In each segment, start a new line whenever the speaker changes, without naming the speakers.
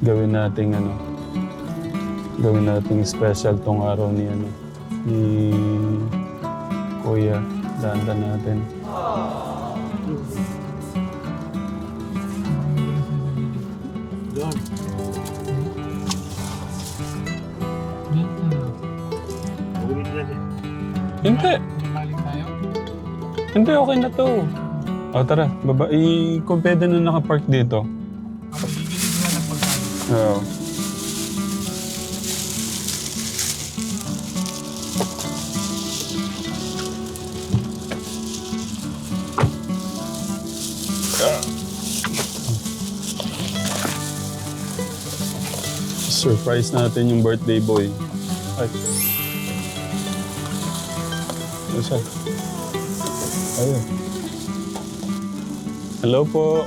gawin nating ano, gawin nating special tong araw ni ano, ni Kuya. Dahan-dahan natin.
Doon. Ulit natin.
Hindi.
Balik tayo.
Hindi, okay na to. O tara, baba. Kung pwede na nakapark dito.
Ako gigilig na ng pagkain.
Oo. Surprise natin yung birthday boy. Ay. Ano siya? Ayun. Hello po.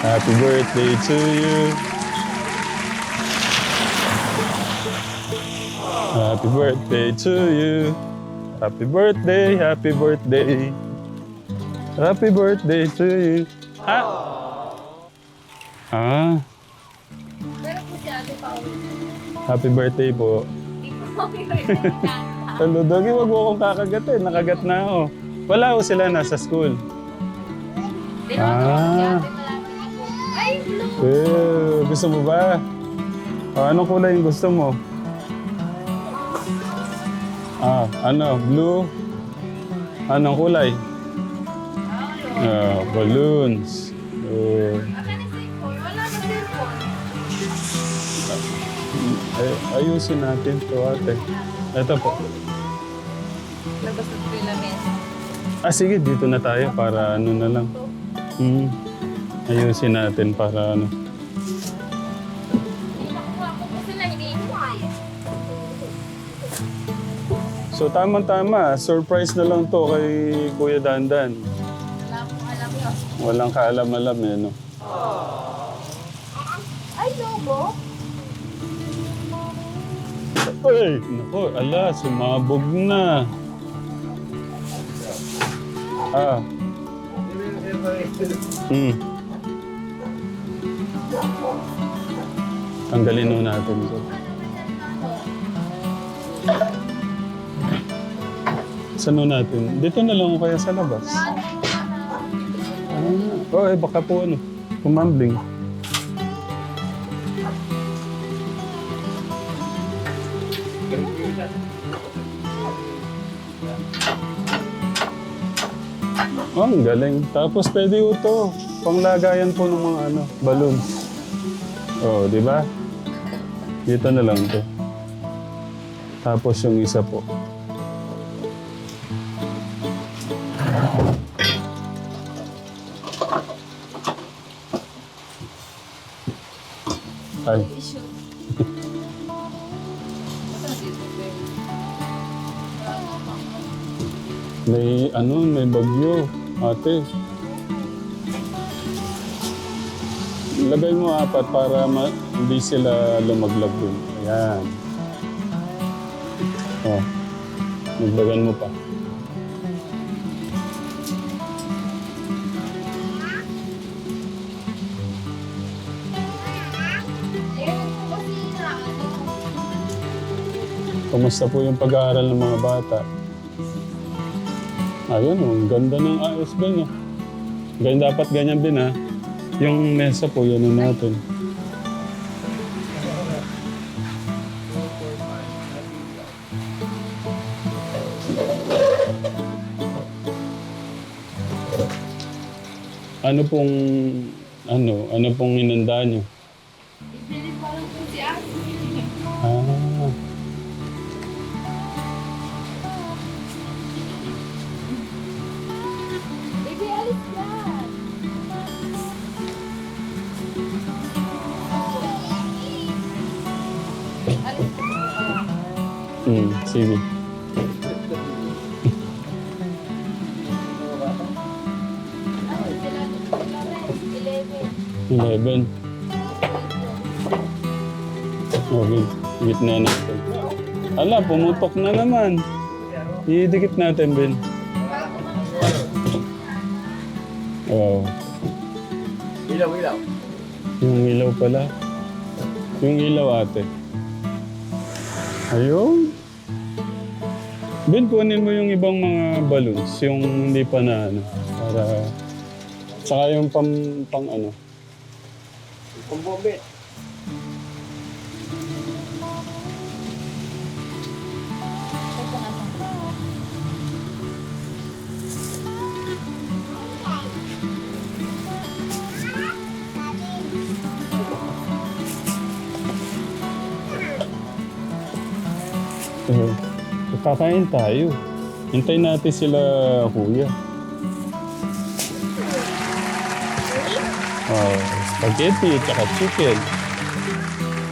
Happy birthday to you. Happy birthday to you. Happy birthday, happy birthday. Happy birthday to you. Ah. Ah.
Pero po si Ate Paul.
Happy birthday po. Hello, Doggy. Huwag mo akong kakagatin. Nakagat na ako. Wala ko sila nasa school. Ah.
Ay, blue!
Gusto mo ba? Anong kulay yung gusto mo? Blue? Anong kulay? Balloons.
Akan yung cellphone. Wala ka cellphone.
Ayusin natin to, ate. Ito po.
Labas na po yung lamesa.
Sige, dito na tayo para ano na lang. Ayusin natin para ano.
Nakuha ko po sila, hinihiway.
So tama-tama, surprise na lang to kay Kuya Dandan.
Wala pong alam yun.
Walang kaalam-alam eh, no?
Ay, logo?
Ay, naku, ala, sumabog na. Tanggalin nun natin ito. Saan nun natin? Dito na lang o kaya sa labas. Baka po ano, kumambling. Ang galing. Tapos pwede ito. Panglagayan po ng mga ano, balloons. Di ba? Dito na lang to. Tapos yung isa po. Ay. May bagyo, ate. Lagay mo 4 para hindi sila lumaglag dun. Ayan. Maglagan mo pa. Kumusta po yung pag-aaral ng mga bata? Ayun, ang ganda ng ayos din. Dapat ganyan din ha. Yung mesa po, yun natin. Ano pong inanda nyo?
Ibili pa lang po si Ate. Baby, alis yan. Alis po.
Sige.
Ano sila? 11.
11. Okay, gitna natin. Ala, pumutok na naman. Idikit natin, Ben.
Ilaw.
Yung ilaw pala. Yung ilaw ate. Ayun. Ben, kunin mo yung ibang mga balloons. Yung hindi pa na ano. Para... Saka yung pang ano.
Kumbombe.
Kakain tayo. Hintayin natin sila kuya. Oh, spaghetti at saka chicken.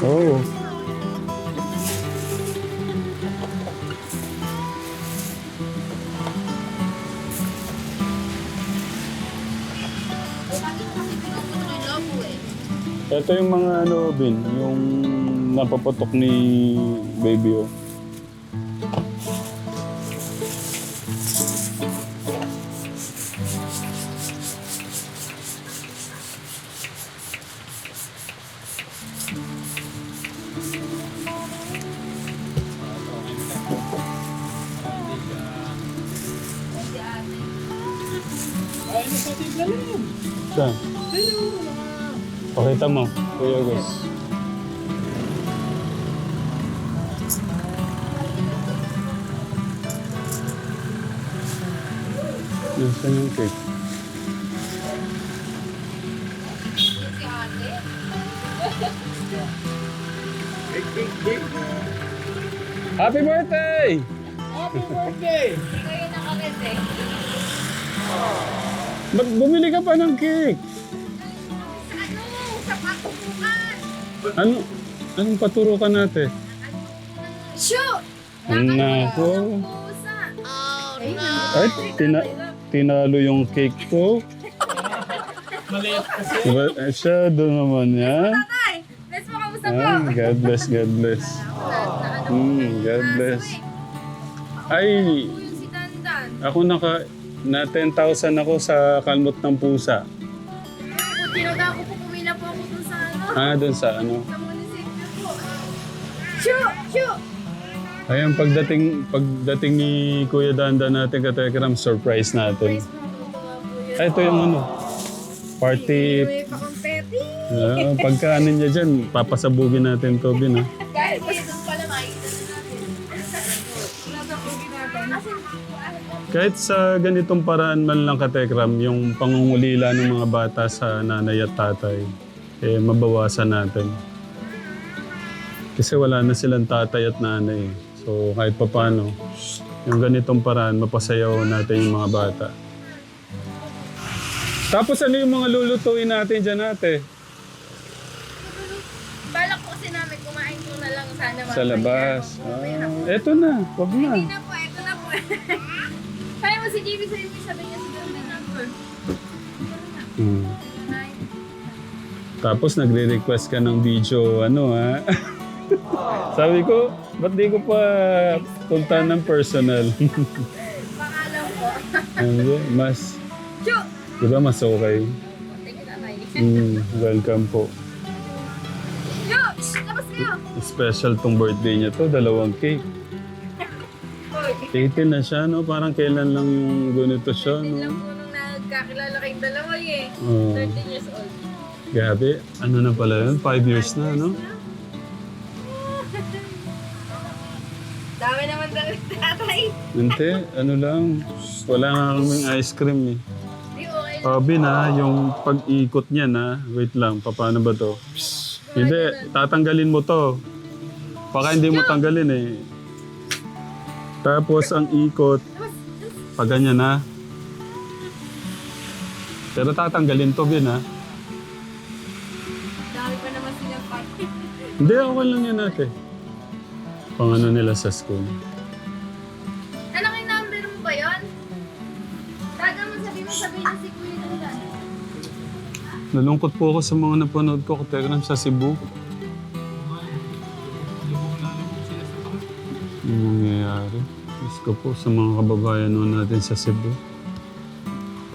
Oh. Ito yung mga ano, Bin, yung napaputok ni baby, oh.
Ay, ano sa tigla lang?
Saan?
Hello.
Pakita mo, Kuya Gus. Nasaan yung cake?
Si ate.
Big.
Happy birthday!
Happy birthday!
Hindi kayo nakalit eh.
Ba't bumili ka pa ng cake?
Sa ano? Sa patubukan.
Ano? Anong paturukan natin?
Shoot!
Nako.
Pusa. Oh, no.
Ay, tinalo yung cake ko.
Maliit kasi.
Diba? Siya doon naman yan.
Tatay! Let's makamusta po.
Ah, God bless, God bless. God bless. Ay,
Po yung si Dandan.
ako na 10,000 ako sa kalmot ng pusa.
Kung tinaga ko po, pumila po ako dun sa ano.
Ah, doon sa ano.
Sa munisipyo po. Shoot! Shoot!
Ayun, pagdating ni Kuya Danda natin katekram, surprise natin.
Praise mo po po yun.
Ay, ito yung ano. Party.
May pa-competi.
Pagka ano niya dyan, papasabugin natin to, Bin, ha?
Guys, doon pala makikita na natin. Nasabugin natin.
Kahit sa ganitong paraan man lang katekram, yung pangungulila ng mga bata sa nanay at tatay, mabawasan natin. Kasi wala na silang tatay at nanay. So kahit papano, yung ganitong paraan, mapasayaw natin yung mga bata. Tapos ano yung mga lulutuin natin dyan ate?
Balak po kasi namin kumain ko na lang sana
Sa labas. Eto na, wag na.
Hindi na po, eto na po. Kaya mo si JB sabi niya siguro na number.
Hmm. Tapos nagre-request ka ng video, ano ha? Sabi ko, ba't di ko pa punta ng personal?
Baka lang po.
Hindi, mas,
Chuk!
di ba mas okay?
Thank you, tatay.
Welcome po.
Chuk! Shh! Labas kayo!
Special tong birthday niya to, 2 cake.
Hoy!
18 na siya, no? Parang kailan lang yung ganito siya,
Yun lang
no?
po nung nagkakilala kayong dalawa eh.
Oo.
13 years old.
Grabe, ano na pala yun? 5 years na, no?
Dami naman talaga tatay.
Hindi, ano lang. Wala nga kaming ice cream eh.
Di okay lang.
Sabi na, yung pag-ikot niya na, wait lang, paano ba to? Hindi, tatanggalin mo to. Baka hindi mo tanggalin eh. Tapos ang ikot, pag ganyan na. Pero tatanggalin to, Bin, ha?
Dami pa naman silang party.
Hindi, okay lang yan natin. Pang ano nila sa school.
Alam yung number mo ba yun? Taga mo sabi na si Kuya Dandan.
Nalungkot po ako sa mga napanood ko katekram sa Cebu. Yung nangyayari. Miss ko po sa mga kababayan natin sa Cebu.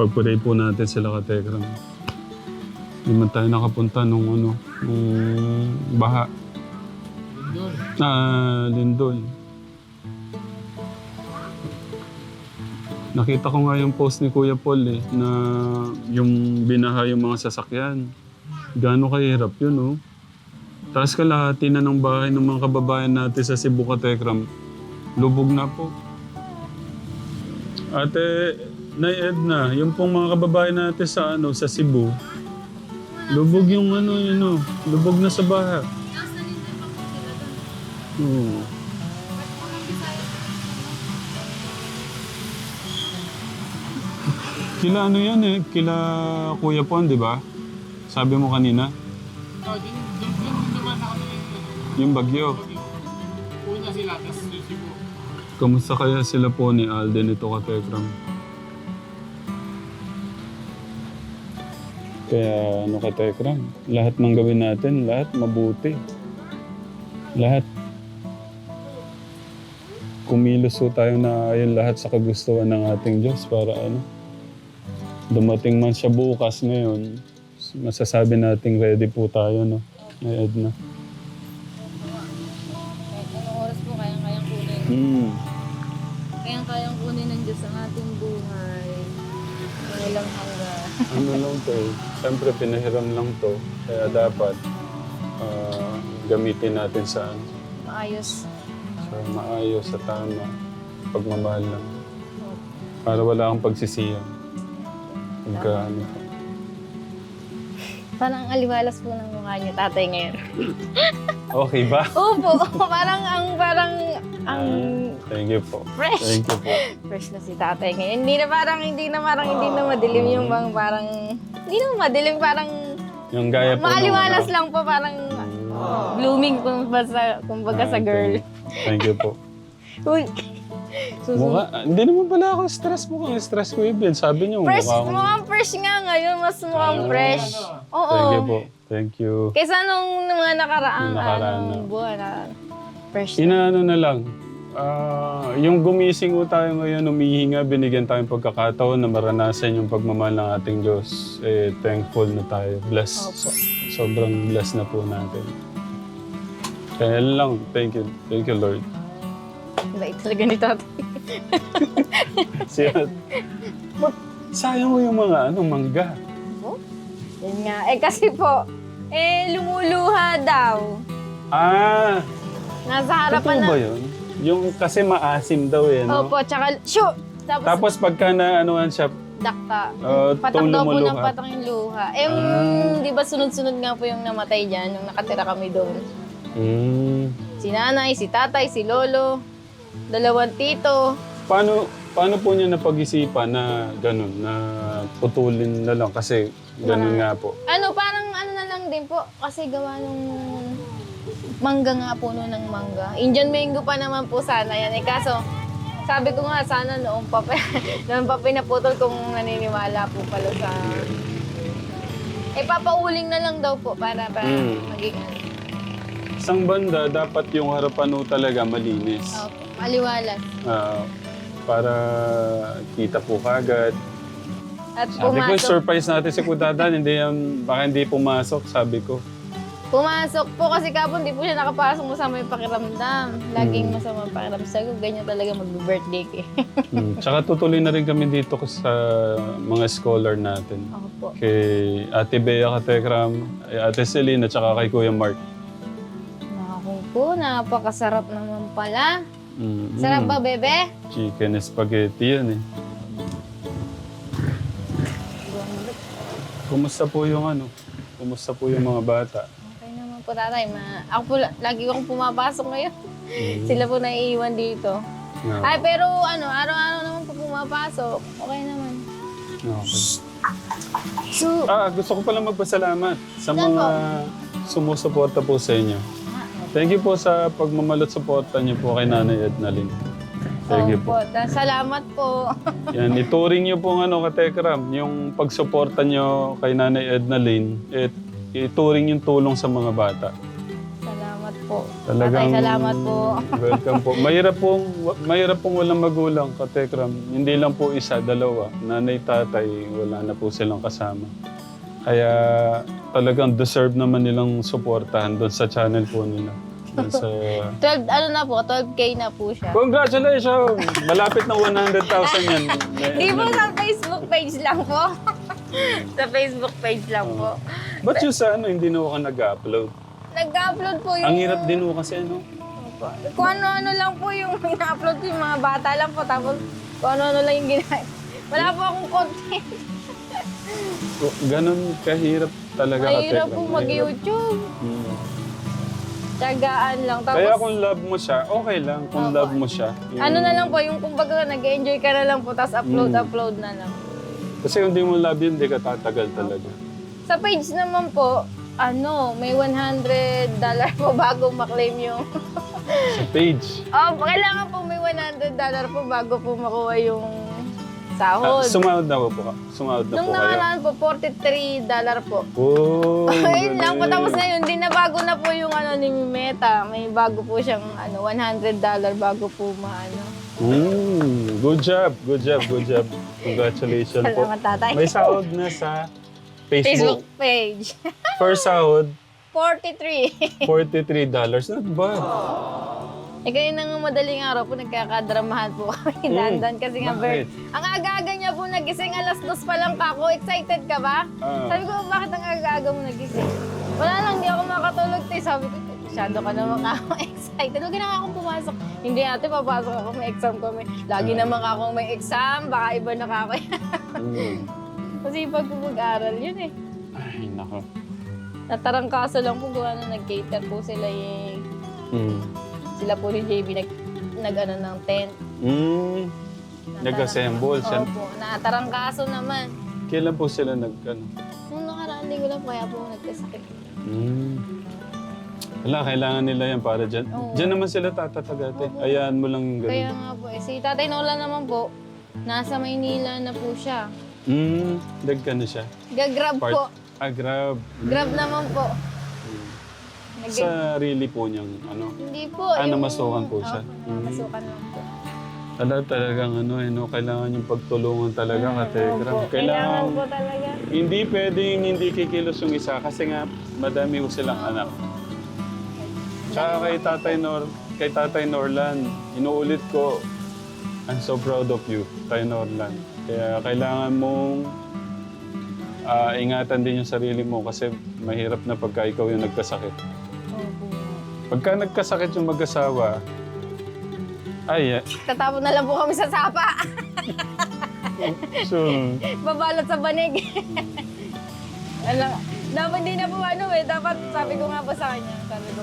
Pagpuray po natin sila katekram. Hindi man tayo nakapunta nung ano, nung baha.
Lindol.
Lindol. Nakita ko nga yung post ni Kuya Paul na yung binaha yung mga sasakyan. Gaano kahirap yun, oh. Tapos kalahati na ng bahay ng mga kababayan natin sa Cebu, Katekram. Lubog na po. Ate, Nay Edna, yung pong mga kababayan natin sa sa Cebu, lubog yung lubog na sa baha.
Nasa Lindol pa po sila doon.
Oo.
Ba't po ng Bisaya?
Kila yan kila Kuya Pon, di ba? Sabi mo kanina,
Oh, din naman ako
yung bagyo.
Una sila, tapos susibo.
Kamusta kaya sila po ni Alden ito, Katekram? Kaya Katekram, lahat ng gawin natin, lahat mabuti. Lahat. Kumilos po tayo na ayon lahat sa kagustuhan ng ating Diyos para dumating man siya bukas ngayon, masasabi nating ready po tayo, no? Ay, Edna.
Kahit anong oras po kayang-kayang kunin. Kayang-kayang kunin ng Diyos ang ating buhay. Walang hanggan.
Lang to Siyempre, pinahiram lang to. Kaya dapat gamitin natin sa
Maayos.
maayos, sa tama, pagmamahal lang. Para wala kang pagsisiyang.
Parang aliwalas po ng mukha niyo, tatay ngayon.
Okay ba?
Opo, parang
Thank you po.
fresh.
Thank you po.
Fresh na si tatay ngayon. Hindi na madilim yung bang parang, hindi na madilim, parang
Yung gaya po
maaliwalas lang po, parang blooming kumbaga sa girl.
Thank you po.
Uy,
Hindi naman pala ako stress. Mukhang stress ko yun. Sabi niyo,
fresh,
mukha akong...
mukhang fresh nga ngayon, mas mukhang fresh. Oo.
Thank you po. Thank you.
Kaysa nung mga nakaraang
Nakaraan na.
buwan na fresh.
Inaano na lang. Yung gumising ko tayo ngayon, umihinga, binigyan tayong pagkakataon na maranasan yung pagmamahal ng ating Diyos. Thankful na tayo. Blessed.
Opo.
Sobrang blessed na po natin. Kaya lang, thank you. Thank you, Lord.
Bait talaga ni tatay.
Sayang mo yung mga mangga.
Oh? Yan nga. Kasi po, lumuluha daw. Nasa harapan
Totoo
na.
ba yun? Yung kasi maasim daw no?
Opo, tsaka, shoot!
Tapos pagka na siya,
dakta.
itong
Patak daw po ng
lumuluha.
patak yung luha. Di ba sunod-sunod nga po yung namatay dyan, nung nakatira kami doon. Si nanay, si tatay, si lolo, 2 tito.
Paano po niya napag-isipan na gano'n, na putulin na lang kasi gano'n nga po?
Parang na lang din po, kasi gawa nung mangga nga po noon ng mangga. Indian mango pa naman po sana yan. Kaso, sabi ko nga sana noong pa pinaputol kung naniniwala po pala sa... papauling na lang daw po para maging
Isang banda, dapat yung harapan mo talaga malinis.
maliwalas.
Para kita po kagad.
At
Sabi ko,
pumasok.
surprise natin si Kudadan, baka hindi pumasok, sabi ko.
Pumasok po kasi kapon, di po siya nakapasok, masama yung pakiramdam. Laging masama yung pakiramdam. Sabi ko, ganyan talaga mag-birthday eh.
Tsaka tutuloy na rin kami dito sa mga scholar natin.
Ako po.
Kay Ate Bea Katekram, Ate Celine, at saka kay Kuya Mark.
Naku po, napakasarap naman pala. Sarap ba, bebe?
Chicken spaghetti yan Kumusta po yung Kumusta po yung mga bata?
Okay naman po, tatay. Ako po, lagi akong pumapasok ngayon. Sila po naiiwan dito.
No.
Ay, pero araw-araw naman po pumapasok. Okay naman.
Okay.
So,
Gusto ko pala magpasalamat sa mga sumusuporta po sa inyo. Thank you po sa pagmamalot suporta niyo po kay Nanay Ednalyn. Thank you po.
Salamat po.
Yan, ituring niyo po Katekram, yung pagsuporta niyo kay Nanay Ednalyn, ituring yung tulong sa mga bata.
Salamat po.
Talagang
Tatay, salamat po.
welcome po. Mahirap pong walang magulang, Katekram. Hindi lang po isa, 2. Nanay, tatay, wala na po silang kasama. Kaya talagang deserve naman nilang suportahan doon sa channel po nila. Doon sa...
12, ano na po, 12K na po siya.
Congratulations! Malapit ng 100,000 yan.
Di po sa Facebook page lang po. Sa Facebook page lang po.
Ba't yung sa ano, hindi na ako nag-upload?
Nag-upload po yung...
Ang hirap din mo kasi ano.
Kung ano-ano lang po yung ina-upload ko, yung mga bata lang po. Tapos kung ano-ano lang yung ginagawa. Wala po akong content.
Ganon kahirap talaga
Mahirap
ka-Tekram.
po mag-YouTube.
Hmm.
Tiyagaan lang. Tapos,
Kaya kung love mo siya, okay lang kung
Opo.
love mo siya. Yung-
ano na lang po, yung kumbaga nag-enjoy ka na lang po, tapos upload na lang.
Kasi kung di mo love yun, di ka tatagal talaga.
Sa page naman po, ano, may $100 po bago maklaim yung...
Sa page.
Kailangan po may $100 po bago po makuha yung sahod.
Sumahod na po ka. Sumahod na
Nung
po kayo.
nakaraan po, $43 po.
Oh,
Ayun lang po,
galing.
tapos na yun, di na bago na po yung ano ni Meta. May bago po siyang ano, $100 bago po maano.
Good job, good job, good job. Congratulations po.
Salamat, tatay.
May sahod na sa
Facebook
Facebook.
page.
First sahod,
43.
$43. Not bad.
Eh kayo nang madaling araw po, nagkakadramahan po kami. Dandan kasi nga,
Bakit?
ang aga-aga niya po nagising, alas 2 pa lang kako. Excited ka ba?
Ah.
Sabi ko, bakit ang aga-aga mo nagising? Wala lang, hindi ako makatulog. Sabi ko, masyado ka naman ako excited. Huwag na akong pumasok. Hindi ate, papasok ako, may exam kami. Lagi naman ako may exam, baka iba na kako. Kasi pag mag-aral yun eh.
Ay, nako.
Natarangkaso lang po kung ano, nag-cater po sila eh. Sila po ni JB nag-ano ng tent.
Nag-assemble siya.
Opo, natarangkaso naman.
Kailan po sila nag-ano?
Nung nakaraan linggo lang, kaya po nagkasakit.
Wala, kailangan nila yan para dyan.
Oo.
Dyan naman sila tatatagate.
Opo.
Ayaan mo lang ganun.
Kaya nga po, si Tatay Nolan naman po, nasa Maynila na po siya.
Nagkano siya?
Gagrab po.
Grab.
Grab naman po. Nag-
Sarili po niyang ano.
Hindi po.
namasukan po siya.
Opo, namasukan naman po.
Talagang ano kailangan yung pagtulungan talaga kategram.
Opo, kailangan po talaga.
Hindi pwedeng hindi kikilos yung isa kasi nga madami po silang anak. Tsaka kay Tatay Norlan, inuulit ko, I'm so proud of you, Tay Norlan. Kaya kailangan mong ingatan din yung sarili mo kasi mahirap na pagka ikaw yung nagkasakit.
Opo.
Pagka nagkasakit yung mag-asawa,
Tatapon na lang po kami sa sapa.
so,
Babalot sa banig. Dapat hindi na po dapat sabi ko nga po sa kanya, sabi ko,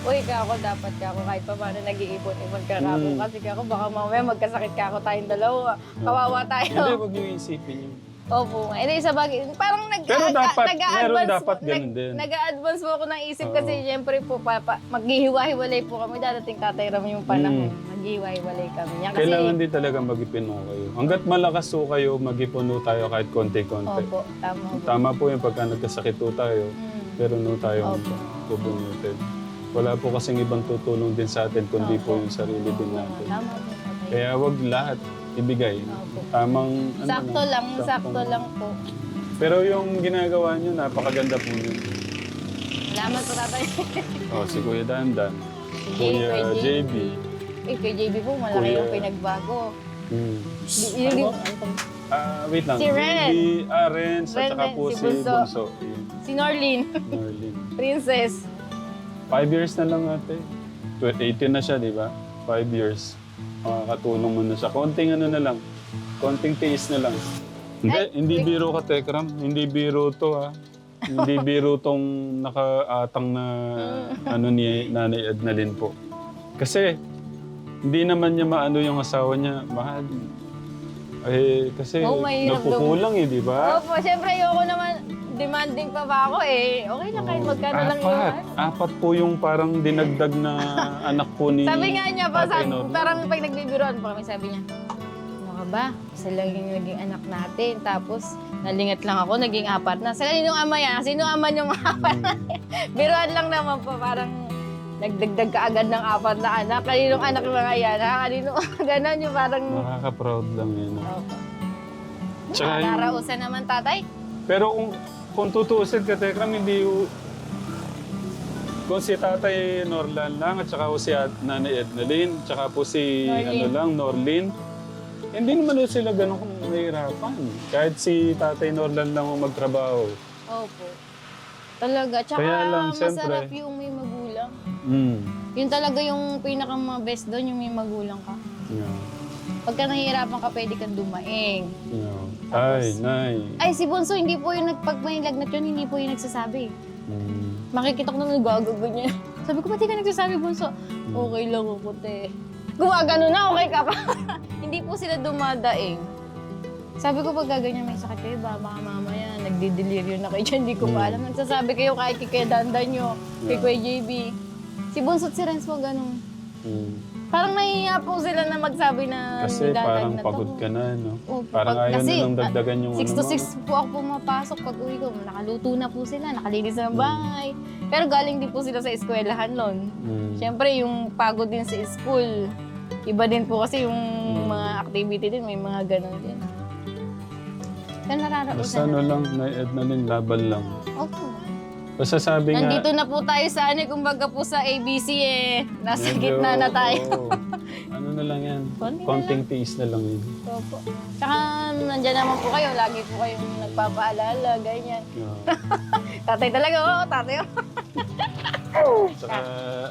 uy, dapat kahit pa paano nag-iipon-ipon ka ako. Kasi baka mamaya magkasakit tayong dalawa. Kawawa tayo.
hindi, huwag niyo isipin yun.
Opo. Sa bagay, parang
Pero meron dapat ganun din.
Nag-a-advance po ako ng isip kasi siyempre po, maghihiwa-hiwalay po kami. Dadating Tatay Ram yung panahon. Maghihiwa-hiwalay kami. Yan, kasi,
Kailangan din talaga mag-ipon mo kayo. Hanggat malakas po kayo, mag-ipon po tayo kahit konti-konti.
Opo, tama po.
Tama po yung pagka nagkasakit po tayo, pero no tayong
Opo.
pupunutin. Wala po kasing ibang tutulong din sa atin, kundi po yung sarili din natin.
Tama po, Tatay.
Kaya wag lahat ibigay.
Opo.
Tamang
Sakto lang po.
Pero yung ginagawa nyo, napakaganda po yun.
Salamat po, Tatay.
Si Kuya Dandan,
Kay
Kuya JB.
Kay JB po, malaki
Kuya-
yung pinagbago.
Wait lang.
Si Ren.
Renz, at saka
Ren,
po
si
si
Bunso.
Bunso. Yun,
Si Norlin,
Marlene.
Princess.
5 years na lang ate. 18 na siya, di ba? 5 years. Makakatulong mo na siya. Konting ano na lang. Konting tiis na lang. Hindi biro ka, Tekram. Hindi biro to, ha. Hindi biro tong nakaatang na ano ni Nanay Ednalyn po. Kasi, hindi naman niya maano yung asawa niya. Mahal. Kasi
Mahirap
napukulang di ba?
Opo, syempre ayoko naman, demanding pa ba ako Okay lang kahit magkano lang yun.
Apat po yung parang dinagdag na anak po ni
Sabi nga niya pa,
Tatay Norman.
parang pag nagbibiroan pa kami, sabi niya, ano ka ba? Isa lang yung naging anak natin. Tapos, nalingat lang ako, naging 4 na. Sa kaninong ama yan? Sino ama niyong 4 na? Biroan lang naman po, parang nagdagdag ka agad ng 4 na anak. Kaninong anak na yan? Kaninong ganon yung parang...
Nakaka-proud lang yun.
Opo.
Tsaka yung-
Nakarausan naman, Tatay.
Pero kung tutuusin ka, Tekram, hindi kung si Tatay Norlan lang at saka po si Nanay Ednalyn, tsaka po si Norlin, hindi naman po sila ganun kung nahihirapan. Kahit si Tatay Norlan lang ang magtrabaho.
Opo. Talaga. Tsaka
Kaya lang,
masarap
siyempre.
yung may magulang.
Mm.
Yun talaga yung pinaka-best doon, yung may magulang ka.
Yeah.
Pagka nahihirapan ka, pwede kang dumaing.
Yeah. Ay, Nay.
Ay, si Bonso, hindi po yung pag may lagnat yun, hindi po yung nagsasabi.
Mm.
Makikita ko naman nagagago niya. Sabi ko, ba't di ka nagsasabi, Bonso? Okay lang ako, te. Gumagano na, okay ka pa. Hindi po sila dumadaing. Sabi ko, pag gaganyan may sakit kayo, baka mamaya, nagdi-delirium na kayo dyan, hindi ko pa alam. Nagsasabi kayo kahit kay Kuya Dandan nyo, kay Kuya JB. Si Bonso at si Renz po, ganun.
Mm.
Parang nahihiya po sila na magsabi na
Kasi parang
nilalagnat
pagod
ako.
ka na, no?
Opo,
Parang ayaw
kasi,
nilang dagdagan yung
6 to
ano mo.
6 po ako pumapasok pag uwi ko. Nakaluto na po sila, nakalinis na ng bahay. Pero galing din po sila sa eskwelahan nun.
Mm.
Siyempre, yung pagod din sa school. Iba din po kasi yung mga activity din, may mga ganun din. Kaya
Basta
nararausan
ano
na.
lang, Nay Ednalyn, laban lang.
Opo.
Basta sabi nga...
Nandito na po tayo sa kumbaga po sa ABC eh. Nasa
medyo,
gitna na tayo.
oo. Ano na lang yan?
Konti na
Konting tiis na lang yun.
Opo. Tsaka nandyan naman po kayo, lagi po kayong nagpapaalala, ganyan.
Yeah.
Tatay talaga, oo, tatay.
Saka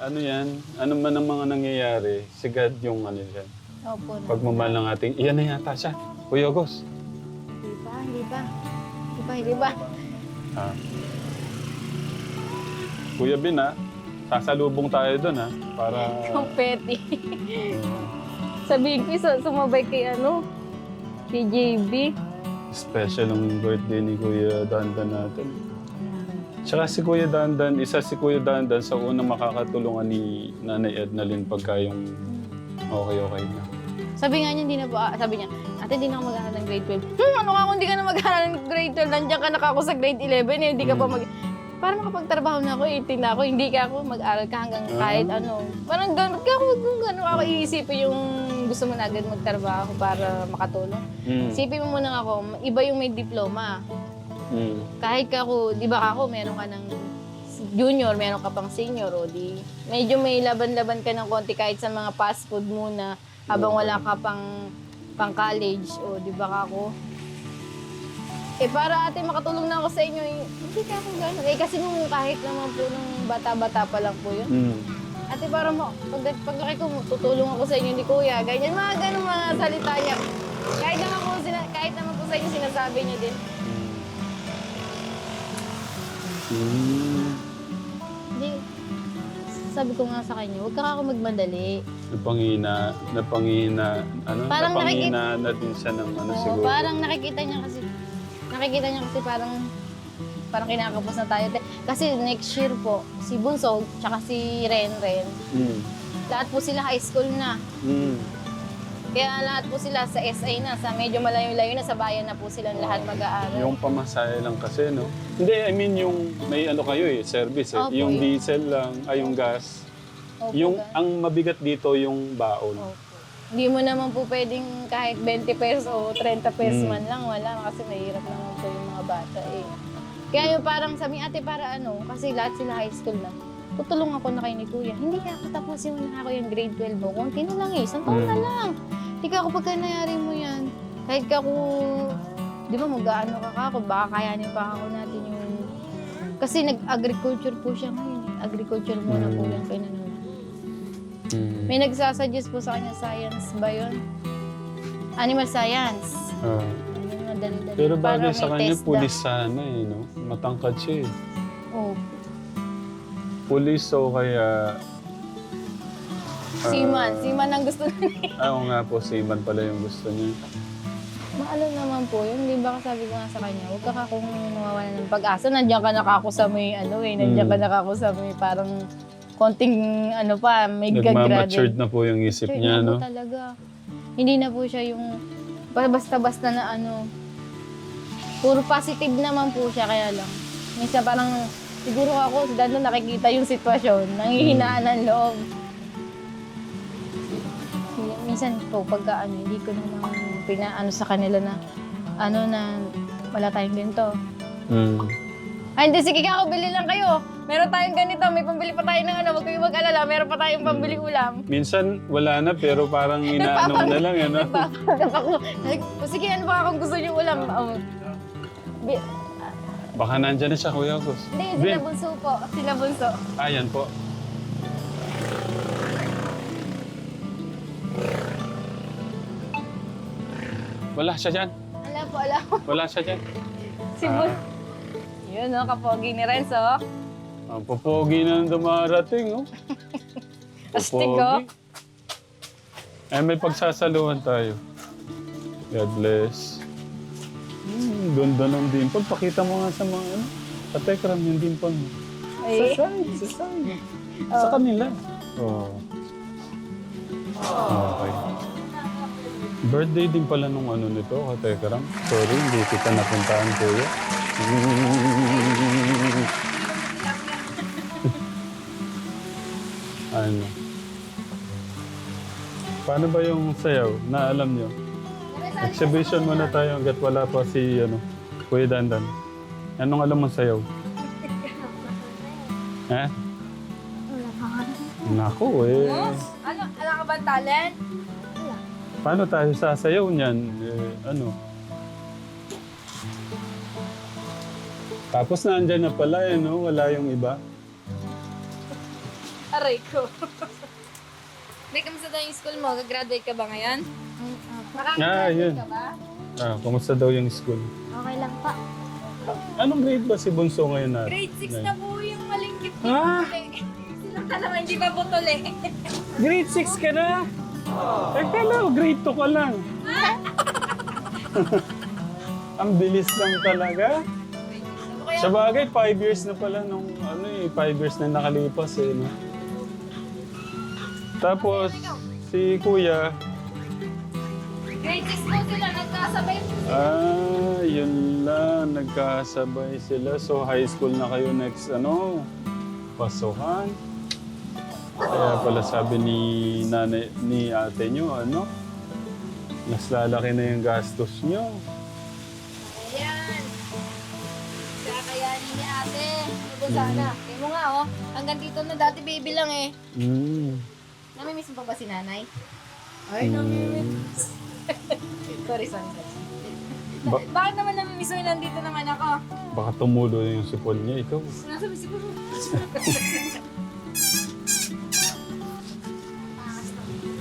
ano yan, ano man ang mga nangyayari, sigad yung ano yan.
Opo.
Pagmamahal ng ating, iyan na yata siya. Kuya Gos.
Hindi ba?
Ah. Kuya Bin ha, sasalubong tayo doon ha, para...
Yung petty. Sabihin ko, sumabay kay kay JB.
Special ang birthday ni Kuya Dandan natin. Tsaka si Kuya Dandan, isa si Kuya Dandan sa unang makakatulungan ni Nanay Ednalyn pagka yung okay na.
Sabi nga niya, hindi na po, sabi niya, ate, hindi na ako mag-aaral ng grade 12. Ano ka kung hindi ka na mag-aaral ng grade 12? Nandiyan ka na ako sa grade 11, eh, hindi ka pa Para makapagtrabaho na ako, 18 na ako, hindi ka ako mag-aaral ka hanggang kahit ano. Parang gano'n, kaya kung gano'n ako iisipin yung gusto mo na agad magtrabaho para makatulong. Isipin mo muna ako, iba yung may diploma. Kahit ka ako, di ba ako, meron ka ng junior, meron ka pang senior, o di medyo may laban-laban ka ng konti kahit sa mga fast food muna habang wala ka pang college, o di ba ako? Para ate makatulong na ako sa inyo, hindi ka ako gano'n. Kasi nung kahit naman po nung bata-bata pa lang po yun. Ate, para paglaki ko, tutulong ako sa inyo ni Kuya. Ganyan, mga gano'ng mga salita niya. Kahit naman po sa inyo, sinasabi niya din. Hindi. Sabi ko nga sa kanya, huwag ka ako magmadali.
Napangina
Parang
na din siya ng siguro.
Parang nakikita niya kasi parang kinakapos na tayo. Kasi next year po, si Bunso, tsaka si Ren, lahat po sila high school na. Kaya lahat po sila sa SA na, sa medyo malayo-layo na, sa bayan na po silang lahat mag-aaral.
Yung pamasahe lang kasi, no? Hindi, I mean yung may kayo service eh.
Opo,
yung
yun.
diesel lang, yung gas.
Opo,
Yung,
ganun.
ang mabigat dito yung baon.
Opo. Hindi mo naman po pwedeng kahit 20 pesos o 30 pesos man lang, wala. Kasi mahirap naman po yung mga bata eh. Kaya yung parang sabi, ate, para kasi lahat sila high school na. Tutulong ako na kayo ni Kuya. Hindi ka ako tapusin mo na ako yung grade 12 mo. Kunti na lang isang taon na lang. Hindi ka ako pagka nangyari mo yan. Kahit ka di ba mag-aano ka ako, baka kayanin pa ako natin yung... Kasi nag-agriculture po siya ngayon. Agriculture muna po yan kay Nanay. May nagsasuggest po sa kanya, science ba yun? Animal science. Yung madali-dali.
Pero bagay
Para
sa
may
kanya,
test
pulis sana eh, no? Matangkad siya eh.
Oh.
Pulis o kaya...
Seaman ang gusto niya.
Oo nga po, seaman pala yung gusto niya.
Maalo naman po yun. Di ba sabi ko nga sa kanya, huwag ka kung nawawala ng pag-asa. Nandiyan ka nakako sa may nandiyan ka nakako sa may parang konting may
Nagmamatured na po yung isip niya, no?
Talaga. Hindi na po siya yung basta-basta na puro positive naman po siya, kaya lang. Minsan parang, siguro ako, si Dando nakikita yung sitwasyon, nangihinaan ng loob. Minsan po, pagka hindi ko naman pinaano sa kanila na, na wala tayong ganito. Ay, hindi. Sige ka, bili lang kayo. Meron tayong ganito. May pambili pa tayo ng ano. Huwag kayong mag-alala. Meron pa tayong pambili ulam.
Minsan wala na pero parang inaano na lang, ano?
Sige, ano ba kung gusto niyo ulam? Oh. Bi-
Baka nandyan na siya, Kuya Gus.
Hindi,
Bin.
sila bunso po. Sila bunso.
Yan po. Wala siya dyan.
Wala po, wala po.
Wala siya dyan.
Si Bun. Yun, no, kapogi ni Renzo.
Ang popogi na dumarating, oh.
Astig, oh.
May pagsasaluhan tayo. God bless. Ganda ng dimple. Pakita mo nga sa mga ano. Katekram yung dimple mo.
Ay.
Sa side. Sa kanila. Oh. Okay. Birthday din pala nung ano nito, Katekram. Sorry, hindi kita napuntahan, Kuya. Ano? Paano ba yung sayaw? Naalam nyo? Exhibition muna tayo hanggat wala pa si Kuya Dandan. Anong alam mo sayaw? Ha? Naku eh.
Ano ka ba talent?
Paano tayo sasayaw niyan? Tapos nandyan na pala no? Wala yung iba.
Aray ko. May kamusta daw yung school mo? Gagraduate ka ba ngayon?
Yun.
Ka ba?
Kumusta daw yung school?
Okay lang pa.
Anong grade ba si Bunso ngayon natin?
Grade 6 na po yung malingkit ni
Ah?
Butole. Silang dalawa hindi ba Butole?
Grade 6 ka na? Kala ko, grade 2 ka lang. Ang bilis lang talaga. Sa bagay, 5 years na pala nung 5 years na nakalipas eh. No? Tapos, si Kuya,
Grade 6 po sila, nagkasabay po sila.
yun lang, nagkasabay sila. So, high school na kayo next, pasukan. Kaya pala sabi ni ate nyo, mas lalaki na yung gastos nyo.
Ayan. Kakayanin ni ate. Ano sana? Tingnan mo nga hanggang dito na dati baby lang eh. Namimiss mo pa ba si nanay? Ay, namimiss. sorry. Bakit naman namimiss mo nandito naman ako?
Baka tumulo na yung sipon niya, ikaw.
Nasa bisip mo.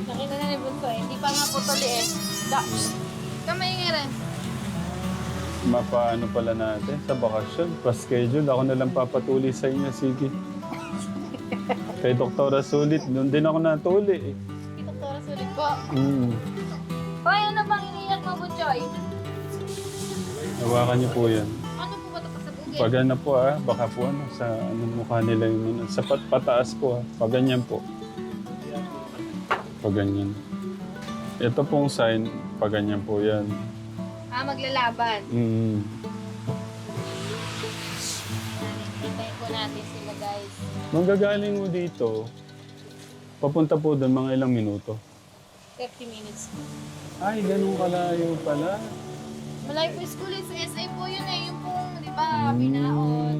Nakita na ni Bunso eh. Hindi pa nga putuli eh. Kamay nga rin.
Mapaano pala natin sa bakasyon. Pa-schedule. Ako na lang papatuli sa inyo. Sige. Kay Doktora Sulit. Doon din ako natuli eh.
Doktora sulit po. Hoy, ano bang iniyak mo, Butchoy?
Hawakan niyo po yan.
Ano po ba ito sa bugin?
Pag ano po baka po sa mukha nila yung sa pataas po Pag ganyan po. Pag ganyan. Ito pong sign, pag ganyan po yan.
Maglalaban.
Mm.
Hintayin po natin sila, guys.
Manggagaling mo dito, papunta po doon mga ilang minuto.
30 minutes.
Ay, ganun kalayo pala.
Malayo po yung school. Sa SI po yun eh. Yung pong, di ba, binaon.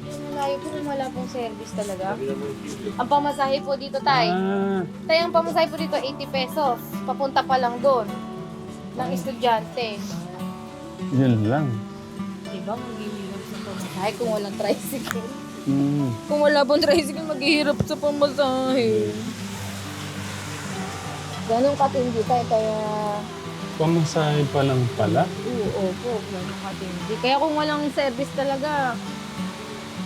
Yung malayo po yung wala pong service talaga. Ang pamasahe po dito, Tay. Tay, ang pamasahe po dito, 80 pesos. Papunta pa lang doon. Ng estudyante.
Yun lang.
Di ba, maghihirap sa pamasahe kung walang tricycle.
Mm.
Kung wala pong tricycle, maghihirap sa pamasahe. Ganun katindi tayo, kaya...
Pamasahe pa lang pala.
Oo po, ganun katindi. Kaya kung walang service talaga...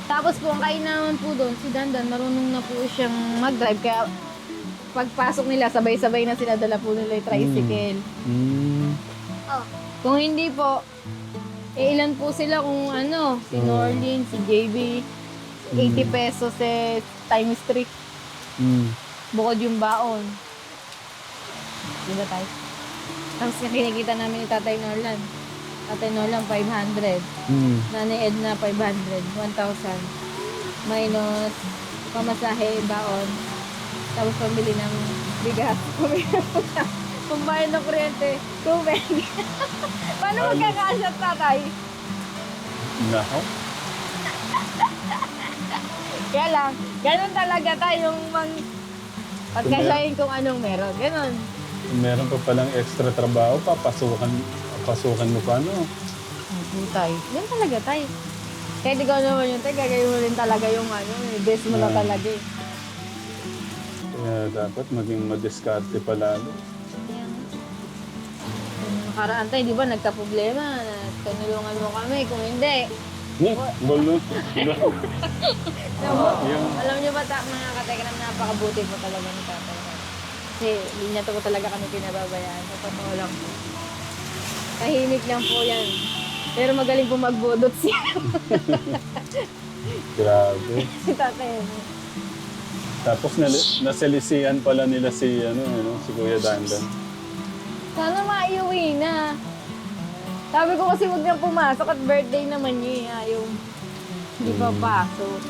Tapos po, ang kain naman po doon, si Dandan, marunong na po siyang mag-drive. Kaya pagpasok nila, sabay-sabay na sila, dala po nila yung tricycle. Kung hindi po, ilan po sila kung si Norlin, si JB, 80 pesos times 3. Bukod yung baon. Diba tayo? Tapos kinikita namin ni Tatay Norlan. Tatay Norlan, 500. Nanay Edna, 500. 1,000. Minus pamasahe, baon. Tapos pambili ng bigas. Pambayad ng kuryente, tubig. Paano magkakasya, Tatay?
Nako.
Kaya lang, ganun talaga tayong pagkasayin kung anong meron. Ganun.
Meron pa palang extra trabaho, papasukan mo pa, no?
Opo, tay. Ganun talaga, tay. Kahit ikaw naman yung tay, gagawin mo rin talaga yung best mo na talaga eh.
Kaya dapat maging madiskarte pa lalo.
Ayan. Kung nakaraan tay, di ba, nagka-problema, tinulungan mo kami. Kung hindi,
Bolo.
alam niyo ba, mga katekram, napakabuti po talaga ni tatay. Kasi hindi niya po talaga kami pinababayaan. Sa totoo lang po. Tahimik lang po yan. Pero magaling po magbudot siya.
Grabe.
Si tatay.
Tapos nasalisihan pala nila si Kuya Dandan.
Sana maiuwi na. Sabi ko kasi huwag niya pumasok at birthday naman niya. Ayaw. Hindi pa pasok.